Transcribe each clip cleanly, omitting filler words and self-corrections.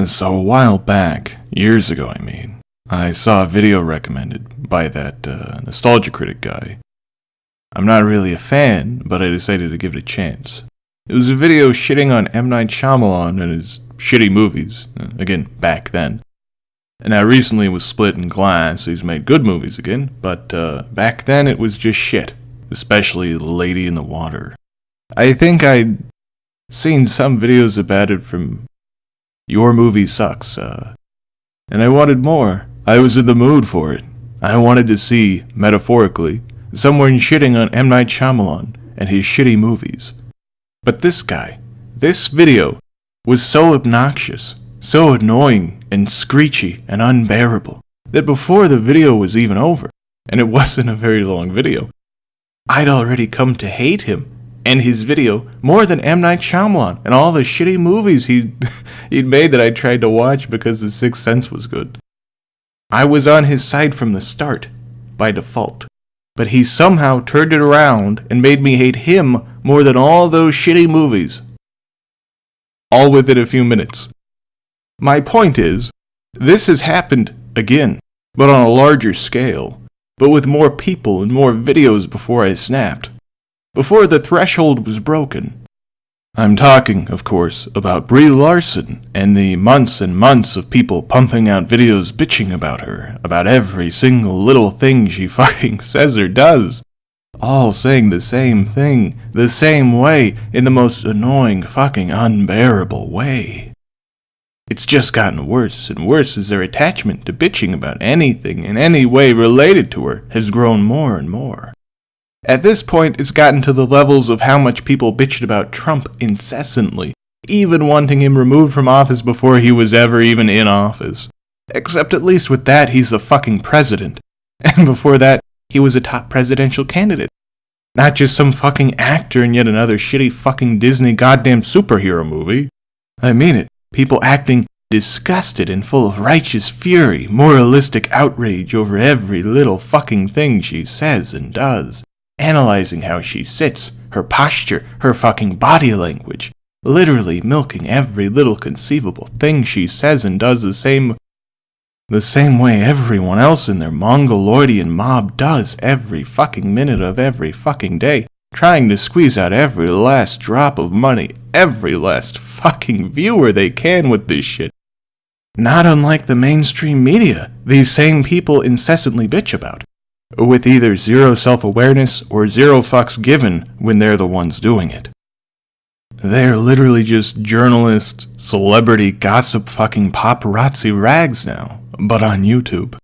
So a while back, years ago I saw a video recommended by that nostalgia critic guy. I'm not really a fan, but I decided to give it a chance. It was a video shitting on M. Night Shyamalan and his shitty movies, again, back then. And now recently it was split in glass, so he's made good movies again, but back then it was just shit, especially Lady in the Water. I think I'd seen some videos about it from Your Movie Sucks, and I wanted more. I was in the mood for it. I wanted to see, metaphorically, someone shitting on M. Night Shyamalan and his shitty movies. But this video, was so obnoxious, so annoying and screechy and unbearable, that before the video was even over, and it wasn't a very long video, I'd already come to hate him and his video more than M. Night Shyamalan and all the shitty movies he'd made that I tried to watch because The Sixth Sense was good. I was on his side from the start, by default, but he somehow turned it around and made me hate him more than all those shitty movies. All within a few minutes. My point is, this has happened again, but on a larger scale, but with more people and more videos before I snapped. Before the threshold was broken. I'm talking, of course, about Brie Larson and the months and months of people pumping out videos bitching about her, about every single little thing she fucking says or does. All saying the same thing, the same way, in the most annoying fucking unbearable way. It's just gotten worse and worse as their attachment to bitching about anything in any way related to her has grown more and more. At this point, it's gotten to the levels of how much people bitched about Trump incessantly, even wanting him removed from office before he was ever even in office. Except at least with that, he's the fucking president. And before that, he was a top presidential candidate. Not just some fucking actor in yet another shitty fucking Disney goddamn superhero movie. I mean it. People acting disgusted and full of righteous fury, moralistic outrage over every little fucking thing she says and does. Analyzing how she sits, her posture, her fucking body language. Literally milking every little conceivable thing she says and does the same way everyone else in their Mongoloidian mob does every fucking minute of every fucking day, trying to squeeze out every last drop of money, every last fucking viewer they can with this shit. Not unlike the mainstream media these same people incessantly bitch about, with either zero self-awareness or zero fucks given when they're the ones doing it. They're literally just journalist, celebrity, gossip fucking paparazzi rags now, but on YouTube.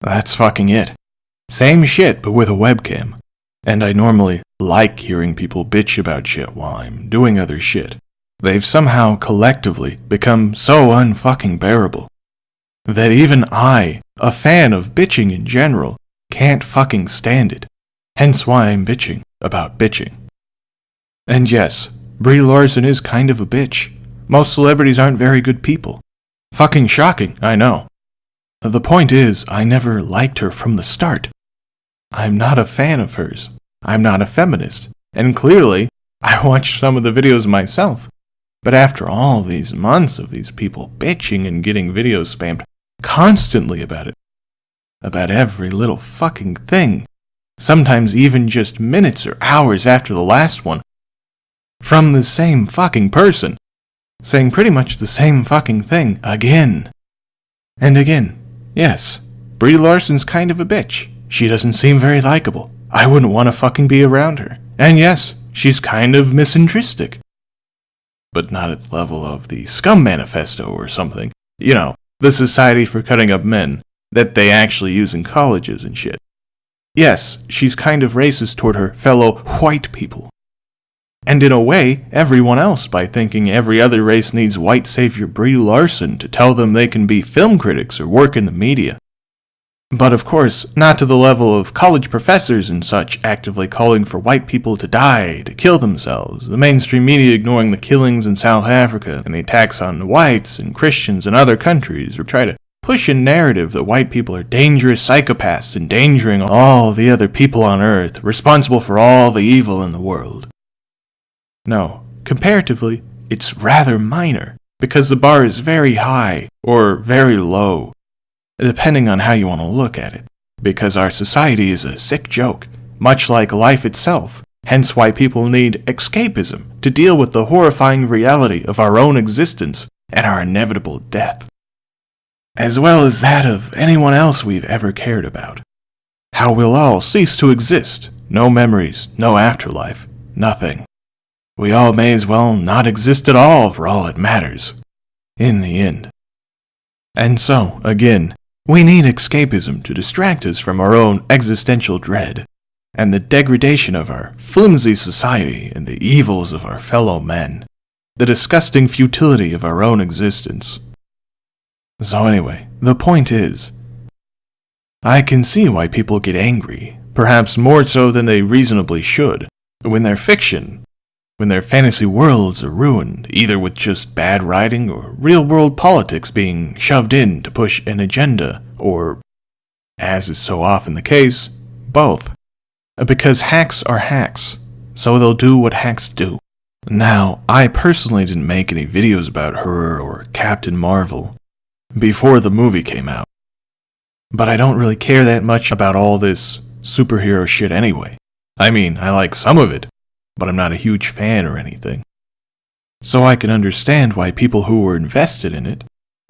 That's fucking it. Same shit, but with a webcam. And I normally like hearing people bitch about shit while I'm doing other shit. They've somehow collectively become so unfucking bearable that even I, a fan of bitching in general, can't fucking stand it. Hence why I'm bitching about bitching. And yes, Brie Larson is kind of a bitch. Most celebrities aren't very good people. Fucking shocking, I know. The point is, I never liked her from the start. I'm not a fan of hers. I'm not a feminist. And clearly, I watched some of the videos myself. But after all these months of these people bitching and getting videos spammed constantly about it, about every little fucking thing, sometimes even just minutes or hours after the last one, from the same fucking person, saying pretty much the same fucking thing again. And again, yes, Brie Larson's kind of a bitch. She doesn't seem very likable. I wouldn't want to fucking be around her. And yes, she's kind of misandristic. But not at the level of the Scum Manifesto or something. You know, the Society for Cutting Up Men that they actually use in colleges and shit. Yes, she's kind of racist toward her fellow white people. And in a way, everyone else by thinking every other race needs white savior Brie Larson to tell them they can be film critics or work in the media. But of course, not to the level of college professors and such actively calling for white people to die, to kill themselves, the mainstream media ignoring the killings in South Africa and the attacks on whites and Christians in other countries, or try to push a narrative that white people are dangerous psychopaths endangering all the other people on Earth, responsible for all the evil in the world. No, comparatively, it's rather minor. because the bar is very high or very low, depending on how you want to look at it, because our society is a sick joke, much like life itself, hence why people need escapism to deal with the horrifying reality of our own existence and our inevitable death, as well as that of anyone else we've ever cared about. How we'll all cease to exist, no memories, no afterlife, nothing. We all may as well not exist at all for all it matters, in the end. And so, again, we need escapism to distract us from our own existential dread, and the degradation of our flimsy society and the evils of our fellow men, the disgusting futility of our own existence. So anyway, the point is, I can see why people get angry, perhaps more so than they reasonably should, when their fiction, when their fantasy worlds are ruined, either with just bad writing or real-world politics being shoved in to push an agenda, or, as is so often the case, both. Because hacks are hacks, so they'll do what hacks do. Now, I personally didn't make any videos about her or Captain Marvel before the movie came out, but I don't really care that much about all this superhero shit anyway. I mean, I like some of it, but I'm not a huge fan or anything. So I can understand why people who were invested in it,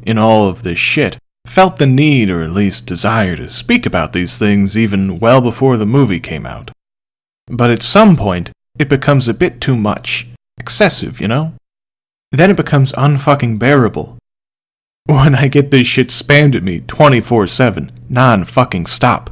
in all of this shit, felt the need or at least desire to speak about these things even well before the movie came out. But at some point, it becomes a bit too much. Excessive, you know? Then it becomes unfucking bearable. When I get this shit spammed at me 24/7, non-fucking stop.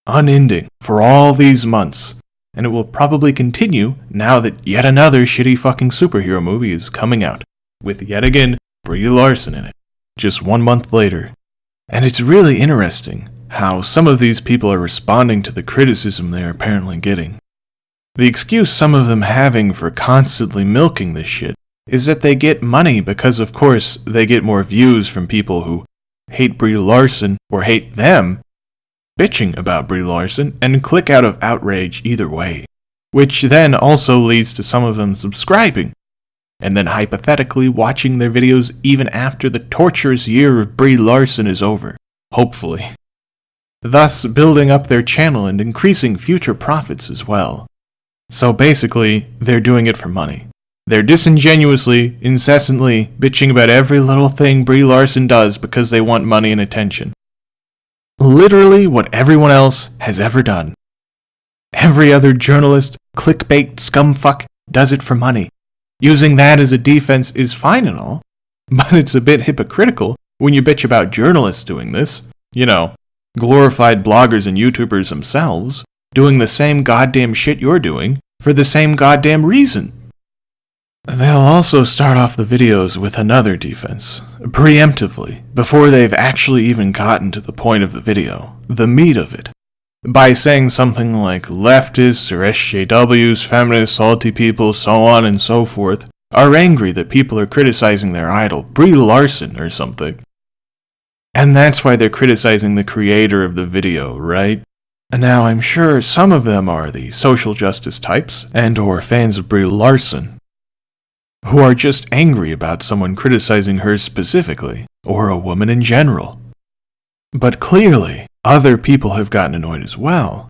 Unending for all these months. And it will probably continue now that yet another shitty fucking superhero movie is coming out, with yet again Brie Larson in it, just 1 month later. And it's really interesting how some of these people are responding to the criticism they're apparently getting. The excuse some of them having for constantly milking this shit is that they get money because, of course, they get more views from people who hate Brie Larson or hate them bitching about Brie Larson and click out of outrage either way, which then also leads to some of them subscribing, and then hypothetically watching their videos even after the torturous year of Brie Larson is over, hopefully. Thus building up their channel and increasing future profits as well. So basically, they're doing it for money. They're disingenuously, incessantly bitching about every little thing Brie Larson does because they want money and attention. Literally what everyone else has ever done. Every other journalist, clickbait scumfuck does it for money. Using that as a defense is fine and all, but it's a bit hypocritical when you bitch about journalists doing this. You know, glorified bloggers and YouTubers themselves, doing the same goddamn shit you're doing for the same goddamn reason. They'll also start off the videos with another defense, preemptively, before they've actually even gotten to the point of the video, the meat of it, by saying something like leftists or SJWs, feminists, salty people, so on and so forth, are angry that people are criticizing their idol, Brie Larson or something. And that's why they're criticizing the creator of the video, right? Now, I'm sure some of them are the social justice types and or fans of Brie Larson, who are just angry about someone criticizing her specifically, or a woman in general. But clearly, other people have gotten annoyed as well,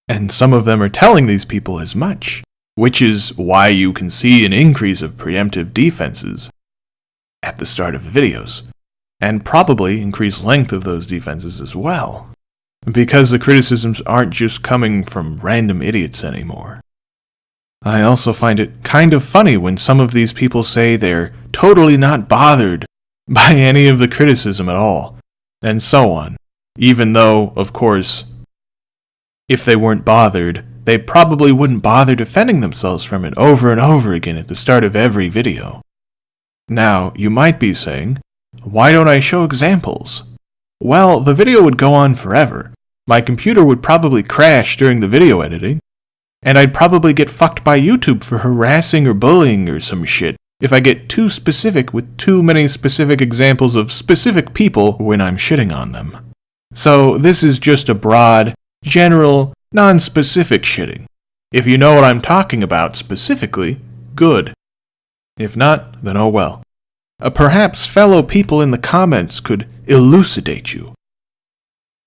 and some of them are telling these people as much, which is why you can see an increase of preemptive defenses at the start of the videos, and probably increased length of those defenses as well, because the criticisms aren't just coming from random idiots anymore. I also find it kind of funny when some of these people say they're totally not bothered by any of the criticism at all, and so on, even though, of course, if they weren't bothered, they probably wouldn't bother defending themselves from it over and over again at the start of every video. Now, you might be saying, why don't I show examples? Well, the video would go on forever. My computer would probably crash during the video editing, and I'd probably get fucked by YouTube for harassing or bullying or some shit if I get too specific with too many specific examples of specific people when I'm shitting on them. So this is just a broad, general, non-specific shitting. If you know what I'm talking about specifically, good. If not, then oh well. Perhaps fellow people in the comments could elucidate you.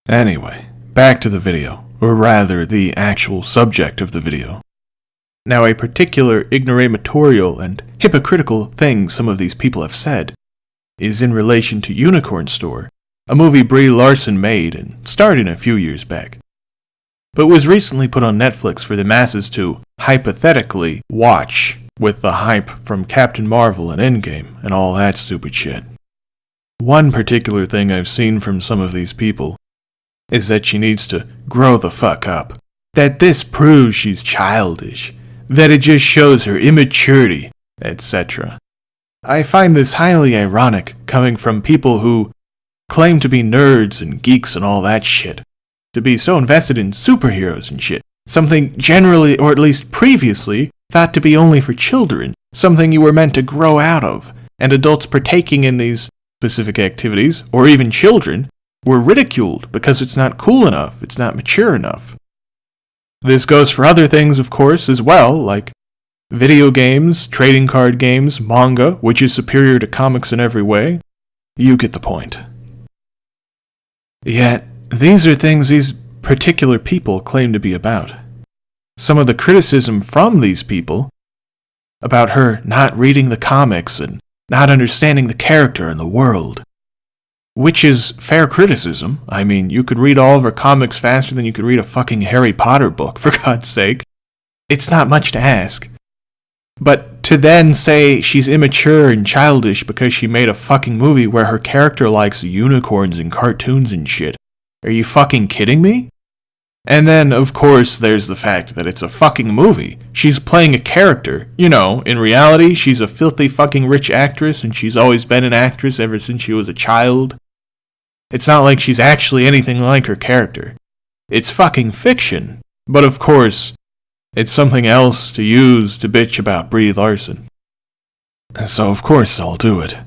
Anyway, back to the video, or rather the actual subject of the video. Now, a particular ignoramutorial and hypocritical thing some of these people have said is in relation to Unicorn Store, a movie Brie Larson made and starred in a few years back, but was recently put on Netflix for the masses to, hypothetically, watch, with the hype from Captain Marvel and Endgame and all that stupid shit. One particular thing I've seen from some of these people is that she needs to grow the fuck up, that this proves she's childish, that it just shows her immaturity, etc. I find this highly ironic coming from people who claim to be nerds and geeks and all that shit, to be so invested in superheroes and shit, something generally, or at least previously, thought to be only for children, something you were meant to grow out of, and adults partaking in these specific activities, or even children, were ridiculed because it's not cool enough, it's not mature enough. This goes for other things, of course, as well, like video games, trading card games, manga, which is superior to comics in every way. You get the point. Yet, these are things these particular people claim to be about. Some of the criticism from these people about her not reading the comics and not understanding the character and the world, which is fair criticism. I mean, you could read all of her comics faster than you could read a fucking Harry Potter book, for God's sake. It's not much to ask. But to then say she's immature and childish because she made a fucking movie where her character likes unicorns and cartoons and shit. Are you fucking kidding me? And then, of course, there's the fact that it's a fucking movie. She's playing a character. You know, in reality, she's a filthy fucking rich actress and she's always been an actress ever since she was a child. It's not like she's actually anything like her character. It's fucking fiction. But of course, it's something else to use to bitch about Brie Larson. So of course I'll do it.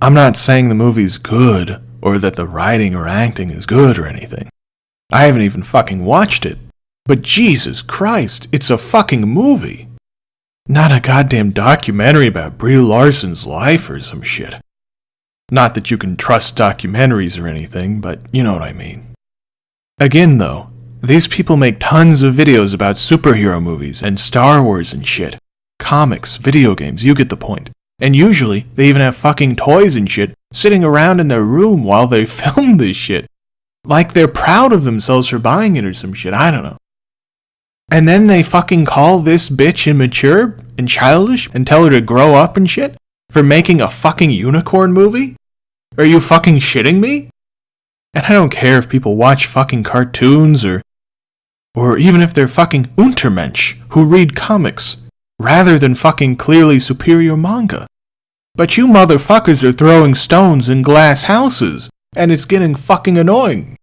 I'm not saying the movie's good, or that the writing or acting is good or anything. I haven't even fucking watched it. But Jesus Christ, it's a fucking movie. Not a goddamn documentary about Brie Larson's life or some shit. Not that you can trust documentaries or anything, but you know what I mean. Again though, these people make tons of videos about superhero movies and Star Wars and shit. Comics, video games, you get the point. And usually, they even have fucking toys and shit sitting around in their room while they film this shit. Like they're proud of themselves for buying it or some shit, I don't know. And then they fucking call this bitch immature and childish and tell her to grow up and shit for making a fucking unicorn movie? Are you fucking shitting me? And I don't care if people watch fucking cartoons or even if they're fucking Untermensch who read comics rather than fucking clearly superior manga. But you motherfuckers are throwing stones in glass houses, and it's getting fucking annoying.